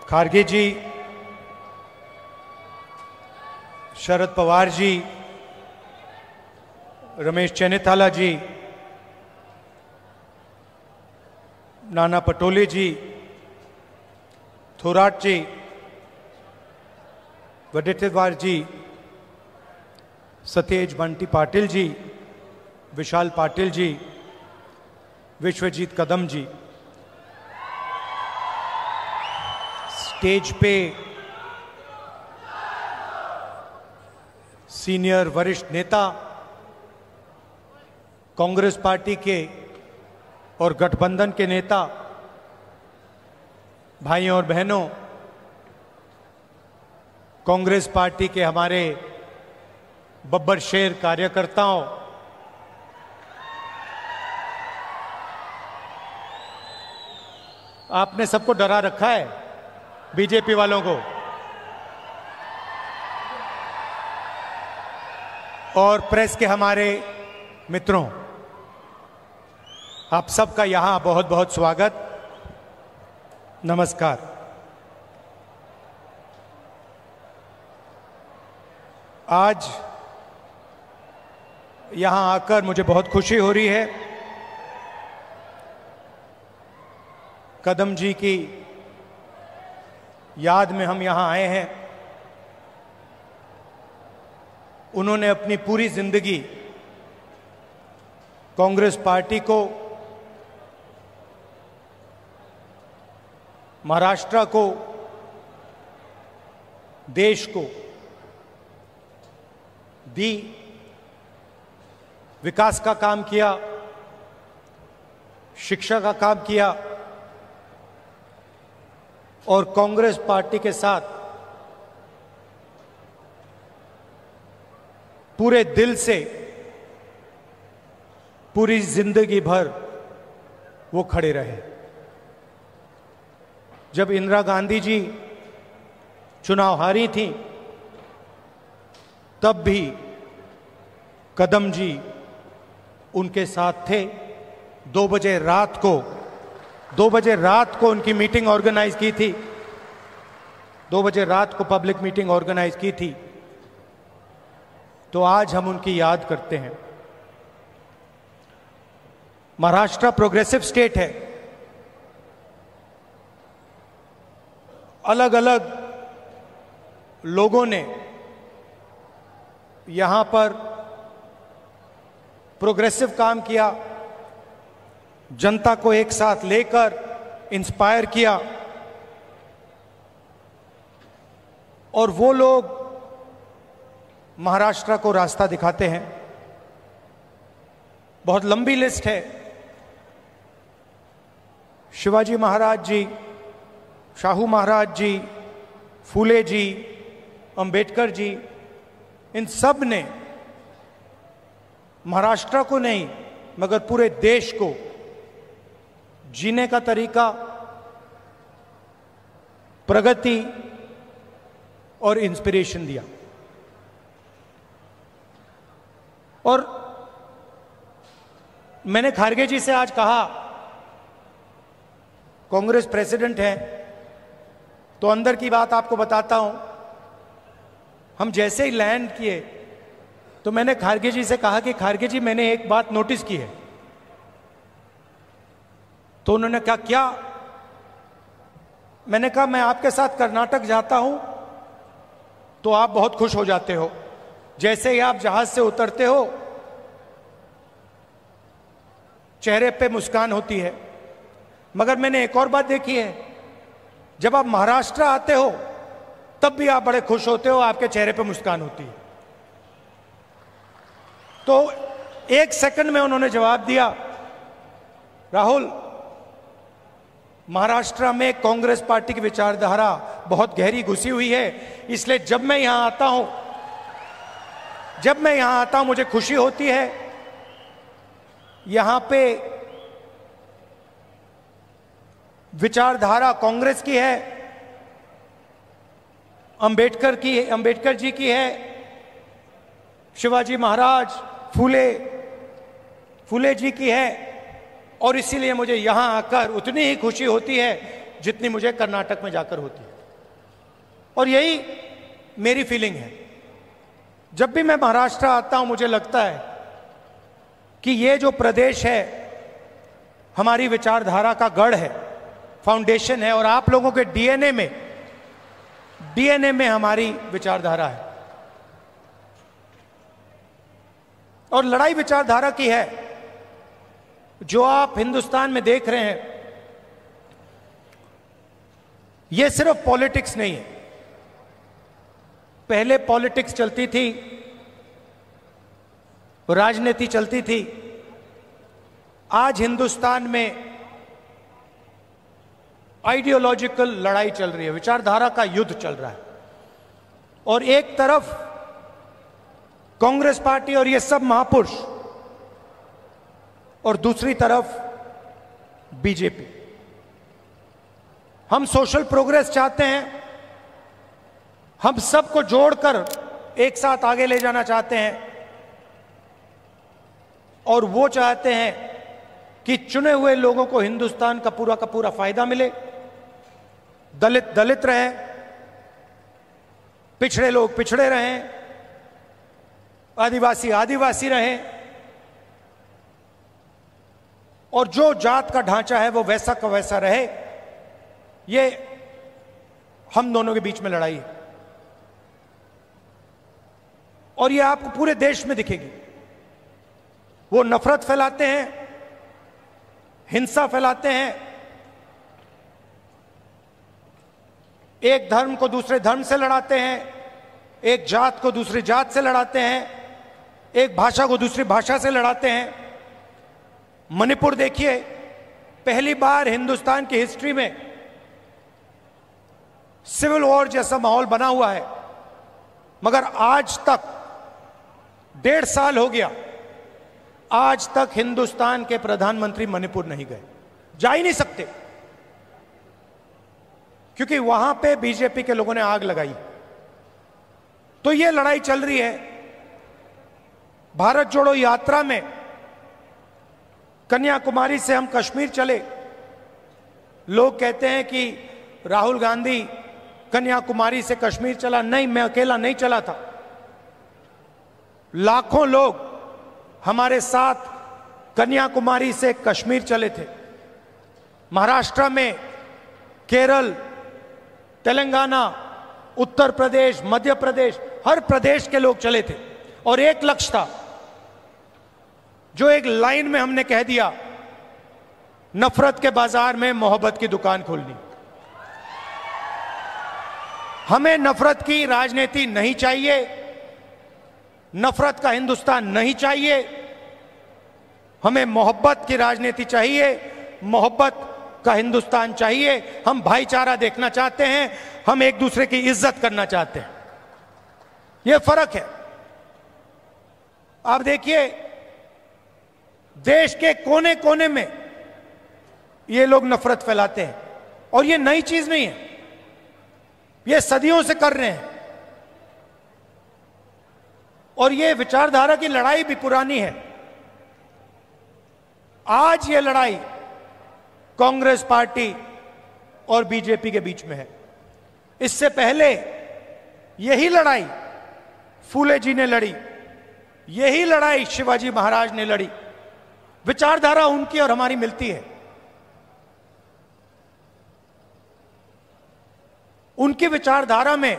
खारगे जी, शरद पवार जी, रमेश चेन्निथाला जी, नाना पटोले जी, थोराट जी, वडेट्टीवार जी, सतेज बंटी पाटिल जी, विशाल पाटिल जी, विश्वजीत कदम जी, stage पे senior वरिष्ठ नेता, कांग्रेस पार्टी के और गठबंधन के नेता, भाइयों और बहनों, कांग्रेस पार्टी के हमारे बब्बर शेर कार्यकर्ताओं, आपने सबको डरा रखा है, बीजेपी वालों को, और प्रेस के हमारे मित्रों, आप सबका यहां बहुत बहुत स्वागत, नमस्कार। आज यहां आकर मुझे बहुत खुशी हो रही है। कदम जी की याद में हम यहां आए हैं। उन्होंने अपनी पूरी जिंदगी कांग्रेस पार्टी को, महाराष्ट्र को, देश को दी, विकास का काम किया, शिक्षा का काम किया और कांग्रेस पार्टी के साथ पूरे दिल से पूरी जिंदगी भर वो खड़े रहे। जब इंदिरा गांधी जी चुनाव हारी थी, तब भी कदम जी उनके साथ थे। 2 बजे रात को उनकी मीटिंग ऑर्गेनाइज की थी, 2 बजे रात को पब्लिक मीटिंग ऑर्गेनाइज की थी। तो आज हम उनकी याद करते हैं। महाराष्ट्र प्रोग्रेसिव स्टेट है। अलग अलग लोगों ने यहां पर प्रोग्रेसिव काम किया, जनता को एक साथ लेकर इंस्पायर किया, और वो लोग महाराष्ट्र को रास्ता दिखाते हैं। बहुत लंबी लिस्ट है। शिवाजी महाराज जी, शाहू महाराज जी, फूले जी, अंबेडकर जी, इन सब ने महाराष्ट्र को नहीं मगर पूरे देश को जीने का तरीका, प्रगति और इंस्पिरेशन दिया। और मैंने खारगे जी से आज कहा, कांग्रेस प्रेसिडेंट हैं तो अंदर की बात आपको बताता हूं। हम जैसे ही लैंड किए तो मैंने खारगे जी से कहा कि खारगे जी, मैंने एक बात नोटिस की है। तो उन्होंने कहा, क्या? मैंने कहा, मैं आपके साथ कर्नाटक जाता हूं तो आप बहुत खुश हो जाते हो। जैसे ही आप जहाज से उतरते हो, चेहरे पे मुस्कान होती है। मगर मैंने एक और बात देखी है, जब आप महाराष्ट्र आते हो तब भी आप बड़े खुश होते हो, आपके चेहरे पे मुस्कान होती है। तो 1 सेकंड में उन्होंने जवाब दिया, राहुल, महाराष्ट्र में कांग्रेस पार्टी की विचारधारा बहुत गहरी घुसी हुई है, इसलिए जब मैं यहां आता हूं मुझे खुशी होती है। यहां पे विचारधारा कांग्रेस की है, अंबेडकर जी की है, शिवाजी महाराज, फूले जी की है, और इसीलिए मुझे यहां आकर उतनी ही खुशी होती है जितनी मुझे कर्नाटक में जाकर होती है। और यही मेरी फीलिंग है। जब भी मैं महाराष्ट्र आता हूं मुझे लगता है कि ये जो प्रदेश है हमारी विचारधारा का गढ़ है, फाउंडेशन है, और आप लोगों के डीएनए में हमारी विचारधारा है। और लड़ाई विचारधारा की है। जो आप हिंदुस्तान में देख रहे हैं ये सिर्फ पॉलिटिक्स नहीं है। पहले पॉलिटिक्स चलती थी, राजनीति चलती थी। आज हिंदुस्तान में आइडियोलॉजिकल लड़ाई चल रही है, विचारधारा का युद्ध चल रहा है। और एक तरफ कांग्रेस पार्टी और ये सब महापुरुष, और दूसरी तरफ बीजेपी। हम सोशल प्रोग्रेस चाहते हैं, हम सबको जोड़कर एक साथ आगे ले जाना चाहते हैं, और वो चाहते हैं कि चुने हुए लोगों को हिंदुस्तान का पूरा फायदा मिले, दलित दलित रहे, पिछड़े लोग पिछड़े रहें, आदिवासी आदिवासी रहें, और जो जात का ढांचा है वो वैसा का वैसा रहे। ये हम दोनों के बीच में लड़ाई है, और ये आपको पूरे देश में दिखेगी। वो नफरत फैलाते हैं, हिंसा फैलाते हैं, एक धर्म को दूसरे धर्म से लड़ाते हैं, एक जात को दूसरी जात से लड़ाते हैं, एक भाषा को दूसरी भाषा से लड़ाते हैं। मणिपुर देखिए, पहली बार हिंदुस्तान की हिस्ट्री में सिविल वॉर जैसा माहौल बना हुआ है, मगर आज तक 1.5 साल हो गया, आज तक हिंदुस्तान के प्रधानमंत्री मणिपुर नहीं गए, जा ही नहीं सकते, क्योंकि वहां पे बीजेपी के लोगों ने आग लगाई। तो ये लड़ाई चल रही है। भारत जोड़ो यात्रा में कन्याकुमारी से हम कश्मीर चले। लोग कहते हैं कि राहुल गांधी कन्याकुमारी से कश्मीर चला। नहीं, मैं अकेला नहीं चला था, लाखों लोग हमारे साथ कन्याकुमारी से कश्मीर चले थे। महाराष्ट्र में, केरल, तेलंगाना, उत्तर प्रदेश, मध्य प्रदेश, हर प्रदेश के लोग चले थे, और एक लक्ष्य था जो एक लाइन में हमने कह दिया, नफरत के बाजार में मोहब्बत की दुकान खोलनी। हमें नफरत की राजनीति नहीं चाहिए, नफरत का हिंदुस्तान नहीं चाहिए, हमें मोहब्बत की राजनीति चाहिए, मोहब्बत का हिंदुस्तान चाहिए। हम भाईचारा देखना चाहते हैं, हम एक दूसरे की इज्जत करना चाहते हैं। यह फर्क है। आप देखिए, देश के कोने कोने में ये लोग नफरत फैलाते हैं, और ये नई चीज नहीं है, ये सदियों से कर रहे हैं। और ये विचारधारा की लड़ाई भी पुरानी है। आज ये लड़ाई कांग्रेस पार्टी और बीजेपी के बीच में है। इससे पहले यही लड़ाई फूले जी ने लड़ी, यही लड़ाई शिवाजी महाराज ने लड़ी। विचारधारा उनकी और हमारी मिलती है। उनकी विचारधारा में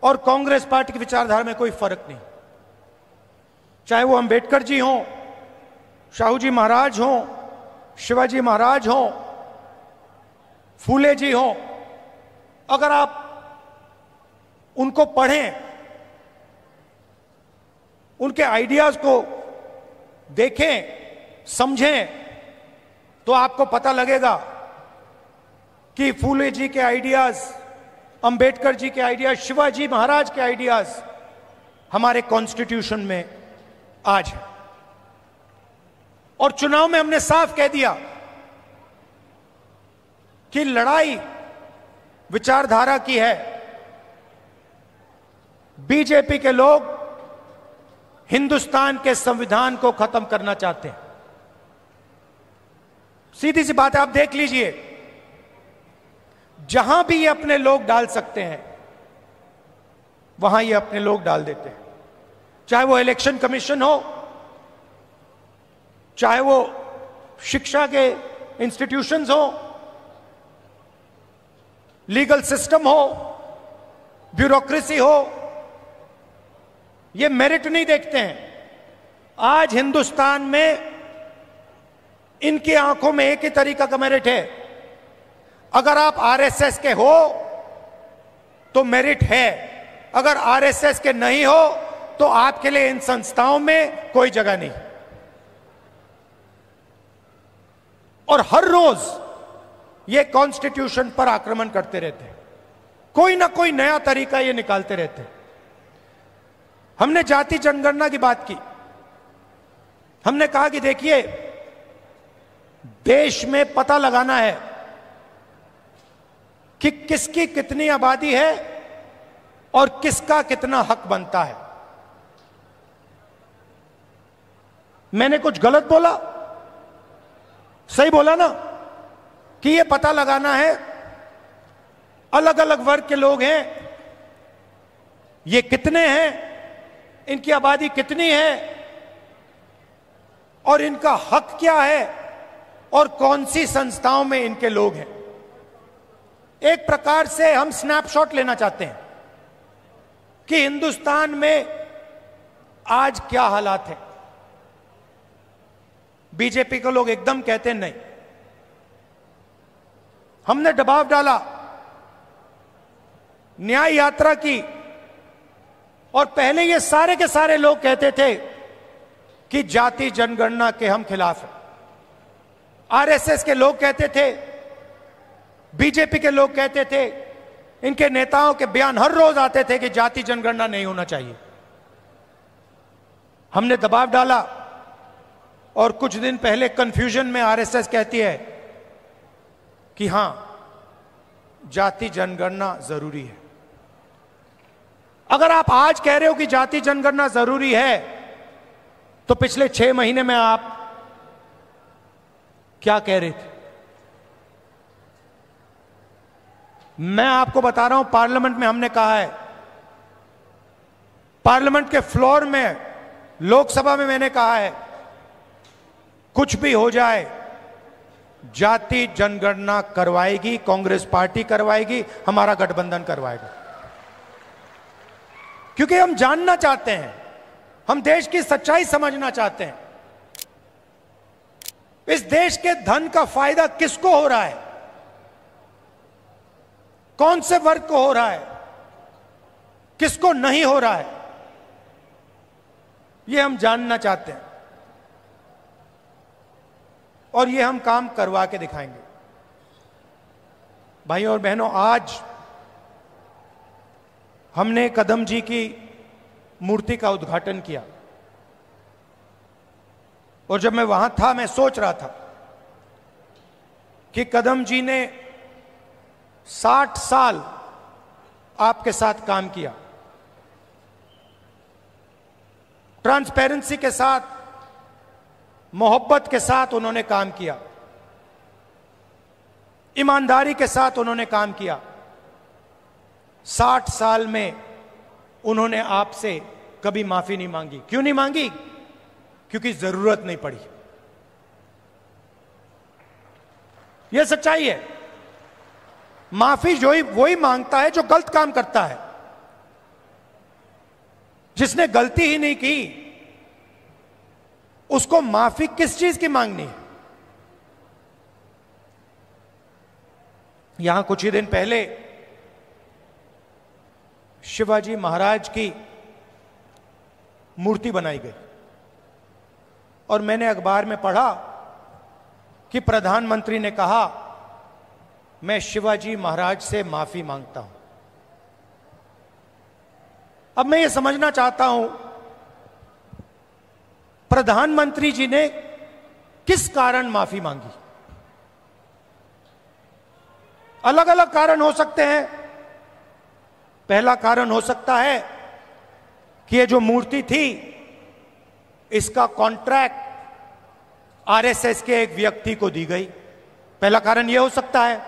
और कांग्रेस पार्टी की विचारधारा में कोई फर्क नहीं। चाहे वो अंबेडकर जी हों, शाहू जी महाराज हों, शिवाजी महाराज हों, फूले जी हों, अगर आप उनको पढ़ें, उनके आइडियाज को देखें, समझें, तो आपको पता लगेगा कि फूले जी के आइडियाज, अंबेडकर जी के आइडियाज, शिवाजी महाराज के आइडियाज हमारे कॉन्स्टिट्यूशन में आज है। और चुनाव में हमने साफ कह दिया कि लड़ाई विचारधारा की है। बीजेपी के लोग हिंदुस्तान के संविधान को खत्म करना चाहते हैं। सीधी सी बात है, आप देख लीजिए, जहां भी ये अपने लोग डाल सकते हैं वहां ये अपने लोग डाल देते हैं, चाहे वो इलेक्शन कमीशन हो, चाहे वो शिक्षा के इंस्टीट्यूशंस हो, लीगल सिस्टम हो, ब्यूरोक्रेसी हो, ये मेरिट नहीं देखते हैं। आज हिंदुस्तान में इनकी आंखों में एक ही तरीका का मेरिट है, अगर आप आरएसएस के हो तो मेरिट है, अगर आरएसएस के नहीं हो तो आपके लिए इन संस्थाओं में कोई जगह नहीं। और हर रोज ये कॉन्स्टिट्यूशन पर आक्रमण करते रहते हैं, कोई ना कोई नया तरीका ये निकालते रहते हैं। हमने जाति जनगणना की बात की, हमने कहा कि देखिए देश में पता लगाना है कि किसकी कितनी आबादी है और किसका कितना हक बनता है। मैंने कुछ गलत बोला? सही बोला ना कि यह पता लगाना है अलग अलग वर्ग के लोग हैं, ये कितने हैं, इनकी आबादी कितनी है और इनका हक क्या है और कौन सी संस्थाओं में इनके लोग हैं। एक प्रकार से हम स्नैपशॉट लेना चाहते हैं कि हिंदुस्तान में आज क्या हालात है। बीजेपी के लोग एकदम कहते हैं नहीं, हमने दबाव डाला, न्याय यात्रा की, और पहले ये सारे के सारे लोग कहते थे कि जाति जनगणना के हम खिलाफ हैं। आरएसएस के लोग कहते थे, बीजेपी के लोग कहते थे, इनके नेताओं के बयान हर रोज आते थे कि जाति जनगणना नहीं होना चाहिए। हमने दबाव डाला और कुछ दिन पहले कंफ्यूजन में आरएसएस कहती है कि हां जाति जनगणना जरूरी है। अगर आप आज कह रहे हो कि जाति जनगणना जरूरी है तो पिछले 6 महीने में आप क्या कह रहे थे? मैं आपको बता रहा हूं, पार्लियामेंट में हमने कहा है, पार्लियामेंट के फ्लोर में, लोकसभा में मैंने कहा है, कुछ भी हो जाए जाति जनगणना करवाएगी कांग्रेस पार्टी, करवाएगी, हमारा गठबंधन करवाएगा। क्योंकि हम जानना चाहते हैं, हम देश की सच्चाई समझना चाहते हैं। इस देश के धन का फायदा किसको हो रहा है, कौन से वर्ग को हो रहा है, किसको नहीं हो रहा है, यह हम जानना चाहते हैं और यह हम काम करवा के दिखाएंगे। भाइयों और बहनों, आज हमने कदम जी की मूर्ति का उद्घाटन किया और जब मैं वहां था मैं सोच रहा था कि कदम जी ने 60 साल आपके साथ काम किया, ट्रांसपेरेंसी के साथ, मोहब्बत के साथ उन्होंने काम किया, ईमानदारी के साथ उन्होंने काम किया। 60 साल में उन्होंने आपसे कभी माफी नहीं मांगी। क्यों नहीं मांगी? क्योंकि जरूरत नहीं पड़ी। यह सच्चाई है। माफी जो ही वही मांगता है जो गलत काम करता है। जिसने गलती ही नहीं की उसको माफी किस चीज की मांगनी है? यहां कुछ ही दिन पहले शिवाजी महाराज की मूर्ति बनाई गई और मैंने अखबार में पढ़ा कि प्रधानमंत्री ने कहा मैं शिवाजी महाराज से माफी मांगता हूं। अब मैं ये समझना चाहता हूं प्रधानमंत्री जी ने किस कारण माफी मांगी। अलग अलग कारण हो सकते हैं। पहला कारण हो सकता है कि ये जो मूर्ति थी इसका कॉन्ट्रैक्ट आरएसएस के एक व्यक्ति को दी गई। पहला कारण यह हो सकता है।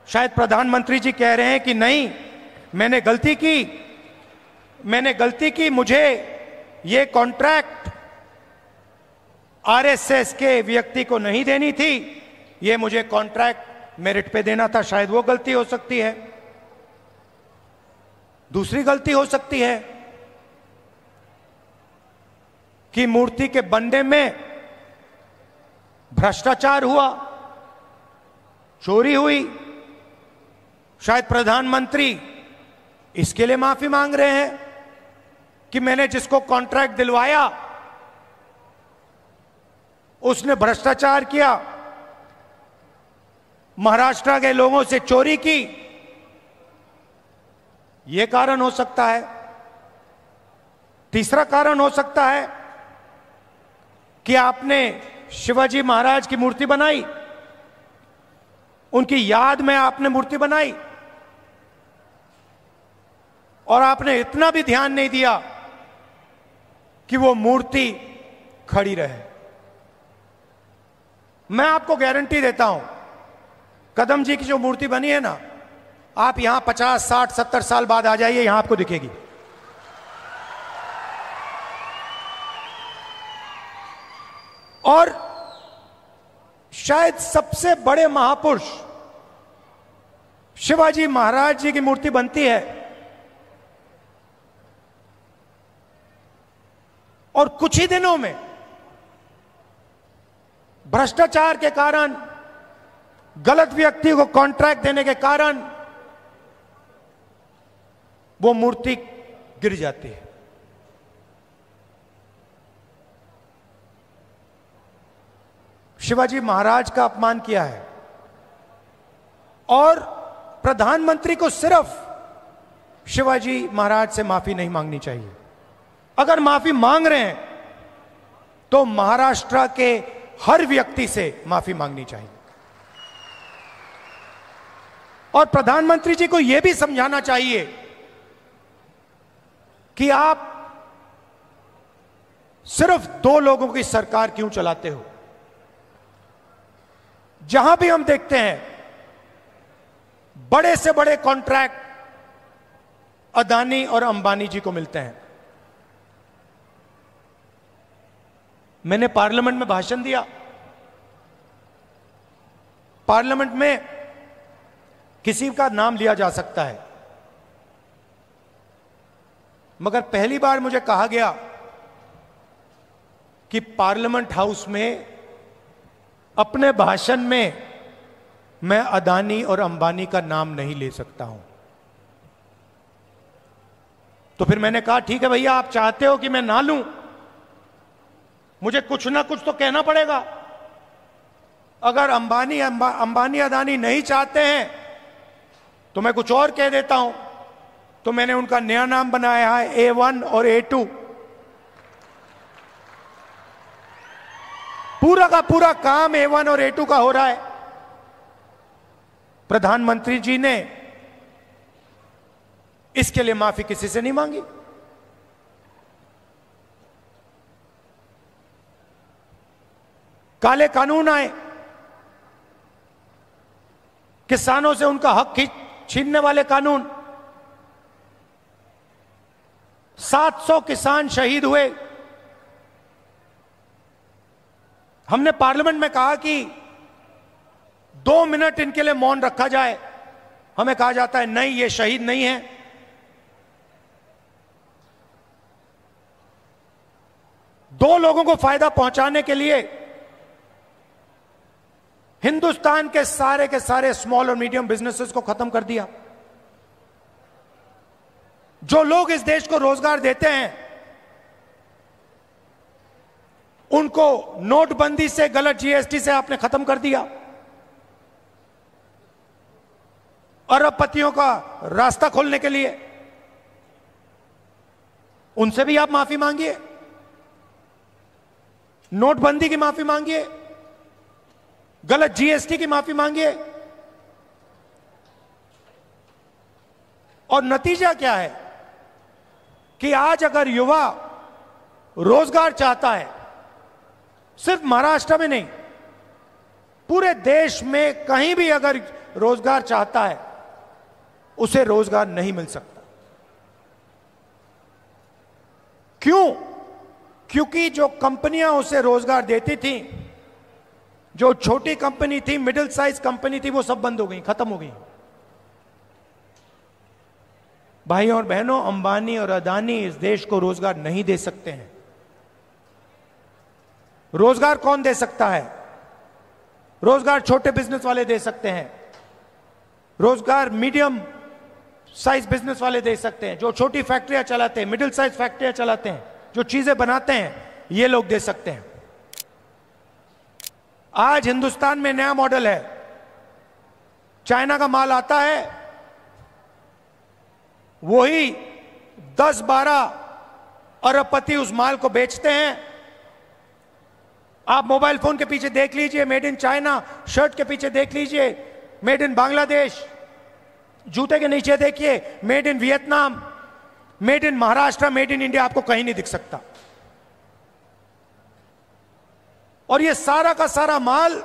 शायद प्रधानमंत्री जी कह रहे हैं कि नहीं, मैंने गलती की, मुझे ये कॉन्ट्रैक्ट आरएसएस के व्यक्ति को नहीं देनी थी, ये मुझे कॉन्ट्रैक्ट मेरिट पे देना था। शायद वो गलती हो सकती है। दूसरी गलती हो सकती है कि मूर्ति के बनने में भ्रष्टाचार हुआ, चोरी हुई। शायद प्रधानमंत्री इसके लिए माफी मांग रहे हैं कि मैंने जिसको कॉन्ट्रैक्ट दिलवाया उसने भ्रष्टाचार किया, महाराष्ट्र के लोगों से चोरी की। यह कारण हो सकता है। तीसरा कारण हो सकता है कि आपने शिवाजी महाराज की मूर्ति बनाई, उनकी याद में आपने मूर्ति बनाई और आपने इतना भी ध्यान नहीं दिया कि वो मूर्ति खड़ी रहे। मैं आपको गारंटी देता हूं, कदम जी की जो मूर्ति बनी है ना, आप यहां 50, 60, 70 साल बाद आ जाइए, यहां आपको दिखेगी। और शायद सबसे बड़े महापुरुष शिवाजी महाराज जी की मूर्ति बनती है और कुछ ही दिनों में भ्रष्टाचार के कारण, गलत व्यक्ति को कॉन्ट्रैक्ट देने के कारण वो मूर्ति गिर जाती है। शिवाजी महाराज का अपमान किया है और प्रधानमंत्री को सिर्फ शिवाजी महाराज से माफी नहीं मांगनी चाहिए। अगर माफी मांग रहे हैं तो महाराष्ट्र के हर व्यक्ति से माफी मांगनी चाहिए और प्रधानमंत्री जी को यह भी समझाना चाहिए कि आप सिर्फ 2 लोगों की सरकार क्यों चलाते हो। जहां भी हम देखते हैं बड़े से बड़े कॉन्ट्रैक्ट अदानी और अंबानी जी को मिलते हैं। मैंने पार्लियामेंट में भाषण दिया। पार्लियामेंट में किसी का नाम लिया जा सकता है, मगर पहली बार मुझे कहा गया कि पार्लियामेंट हाउस में अपने भाषण में मैं अदानी और अंबानी का नाम नहीं ले सकता हूं। तो फिर मैंने कहा ठीक है भैया, आप चाहते हो कि मैं ना लूं, मुझे कुछ ना कुछ तो कहना पड़ेगा। अगर अंबानी अदानी नहीं चाहते हैं तो मैं कुछ और कह देता हूं। तो मैंने उनका नया नाम बनाया है A1 और A2। पूरा का पूरा काम A1 और A2 का हो रहा है। प्रधानमंत्री जी ने इसके लिए माफी किसी से नहीं मांगी। काले कानून आए, किसानों से उनका हक छीनने वाले कानून, 700 किसान शहीद हुए। हमने पार्लियामेंट में कहा कि 2 मिनट इनके लिए मौन रखा जाए। हमें कहा जाता है नहीं, ये शहीद नहीं है। दो लोगों को फायदा पहुंचाने के लिए हिंदुस्तान के सारे स्मॉल और मीडियम बिजनेसेस को खत्म कर दिया। जो लोग इस देश को रोजगार देते हैं उनको नोटबंदी से, गलत जीएसटी से आपने खत्म कर दिया। अरबपतियों का रास्ता खोलने के लिए उनसे भी आप माफी मांगिए, नोटबंदी की माफी मांगिए, गलत जीएसटी की माफी मांगिए। और नतीजा क्या है कि आज अगर युवा रोजगार चाहता है, सिर्फ महाराष्ट्र में नहीं, पूरे देश में कहीं भी अगर रोजगार चाहता है उसे रोजगार नहीं मिल सकता। क्यों? क्योंकि जो कंपनियां उसे रोजगार देती थी, जो छोटी कंपनी थी, मिडिल साइज कंपनी थी, वो सब बंद हो गई, खत्म हो गई। भाइयों और बहनों, अंबानी और अदानी इस देश को रोजगार नहीं दे सकते हैं। रोजगार कौन दे सकता है? रोजगार छोटे बिजनेस वाले दे सकते हैं, रोजगार मीडियम साइज बिजनेस वाले दे सकते हैं, जो छोटी फैक्ट्रियां चलाते हैं, मिडिल साइज फैक्ट्रियां चलाते हैं, जो चीजें बनाते हैं, ये लोग दे सकते हैं। आज हिंदुस्तान में नया मॉडल है, चाइना का माल आता है, वही 10-12 अरबपति उस माल को बेचते हैं। आप मोबाइल फोन के पीछे देख लीजिए मेड इन चाइना, शर्ट के पीछे देख लीजिए मेड इन बांग्लादेश, जूते के नीचे देखिए made in Vietnam, made in Maharashtra, made in India, आपको कहीं नहीं दिख सकता। और ये सारा का सारा माल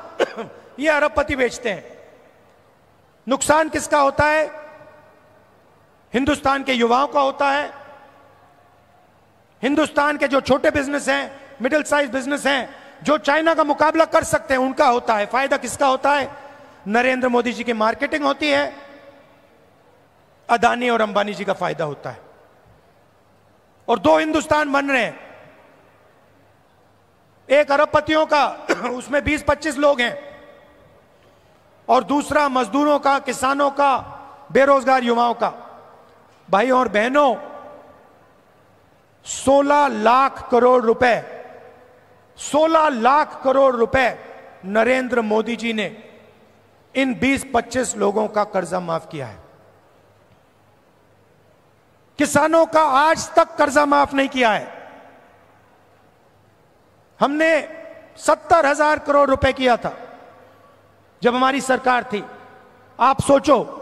ये अरबपति बेचते हैं। नुकसान किसका होता है? हिंदुस्तान के युवाओं का होता है। हिंदुस्तान के जो छोटे बिजनेस हैं, मिडिल साइज बिजनेस हैं, जो चाइना का मुकाबला कर सकते हैं, उनका होता है। फायदा किसका होता है? नरेंद्र मोदी जी की मार्केटिंग होती है, अदानी और अंबानी जी का फायदा होता है। और दो हिंदुस्तान बन रहे हैं, एक अरबपतियों का उसमें 20-25 लोग हैं, और दूसरा मजदूरों का, किसानों का, बेरोजगार युवाओं का। भाइयों और बहनों, 16 लाख करोड़ रुपए, 16 लाख करोड़ रुपए नरेंद्र मोदी जी ने इन 20-25 लोगों का कर्जा माफ किया है। किसानों का आज तक कर्जा माफ नहीं किया है। हमने 70,000 करोड़ रुपए किया था जब हमारी सरकार थी। आप सोचो,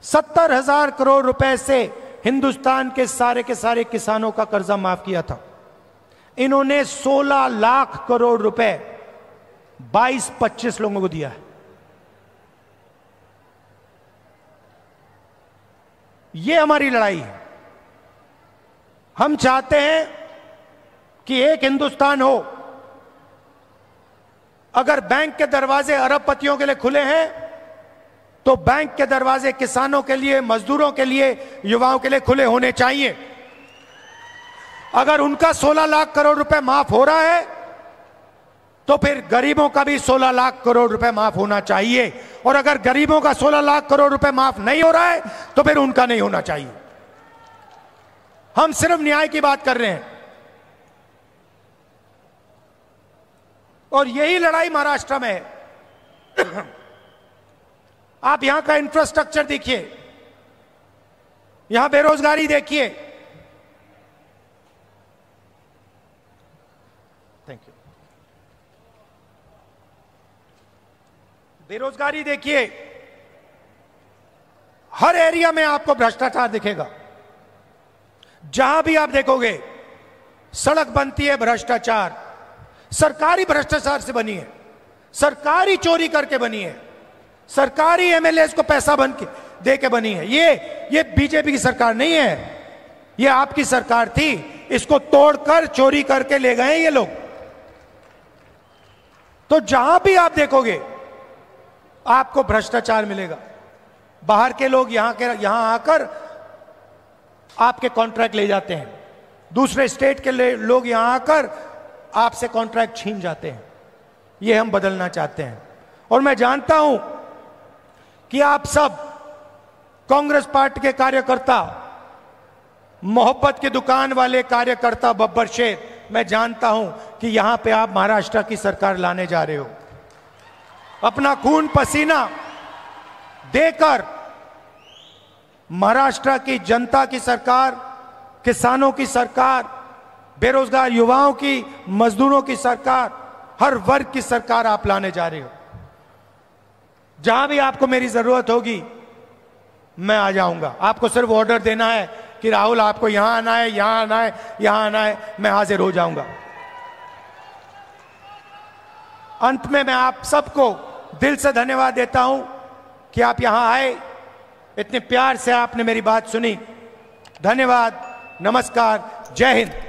70,000 करोड़ रुपए से हिंदुस्तान के सारे किसानों का कर्जा माफ किया था। इन्होंने 16 लाख करोड़ रुपए 22-25 लोगों को दिया है। ये हमारी लड़ाई है। हम चाहते हैं कि एक हिंदुस्तान हो। अगर बैंक के दरवाजे अरबपतियों के लिए खुले हैं, तो बैंक के दरवाजे किसानों के लिए, मजदूरों के लिए, युवाओं के लिए खुले होने चाहिए। अगर उनका 16 लाख करोड़ रुपए माफ हो रहा है, तो फिर गरीबों का भी 16 लाख करोड़ रुपए माफ होना चाहिए। और अगर गरीबों का 16 लाख करोड़ रुपए माफ नहीं हो रहा है, तो फिर उनका नहीं होना चाहिए। हम सिर्फ न्याय की बात कर रहे हैं। और यही लड़ाई महाराष्ट्र में है। आप यहां का इंफ्रास्ट्रक्चर देखिए, यहां बेरोजगारी देखिए। Thank you. बेरोजगारी देखिए, हर एरिया में आपको भ्रष्टाचार दिखेगा। जहां भी आप देखोगे सड़क बनती है, भ्रष्टाचार। सरकारी भ्रष्टाचार से बनी है, सरकारी चोरी करके बनी है, सरकारी एमएलए को पैसा बन के दे के बनी है। ये बीजेपी की सरकार नहीं है, ये आपकी सरकार थी। इसको तोड़कर चोरी करके ले गए ये लोग। तो जहां भी आप देखोगे आपको भ्रष्टाचार मिलेगा। बाहर के लोग यहां आकर आपके कॉन्ट्रैक्ट ले जाते हैं, दूसरे स्टेट के लोग यहां आकर आपसे कॉन्ट्रैक्ट छीन जाते हैं। ये हम बदलना चाहते हैं। और मैं जानता हूं कि आप सब कांग्रेस पार्टी के कार्यकर्ता, मोहब्बत की दुकान वाले कार्यकर्ता, बब्बर शेर, मैं जानता हूं कि यहां पे आप महाराष्ट्र की सरकार लाने जा रहे हो। अपना खून पसीना देकर महाराष्ट्र की जनता की सरकार, किसानों की सरकार, बेरोजगार युवाओं की, मजदूरों की सरकार, हर वर्ग की सरकार आप लाने जा रहे हो। जहां भी आपको मेरी जरूरत होगी मैं आ जाऊंगा। आपको सिर्फ ऑर्डर देना है कि राहुल आपको यहां आना है, यहां आना है, यहां आना है, मैं हाजिर हो जाऊंगा। अंत में मैं आप सबको दिल से धन्यवाद देता हूं। कि आप यहां आए, इतने प्यार से आपने मेरी बात सुनी। धन्यवाद, नमस्कार, जय हिंद।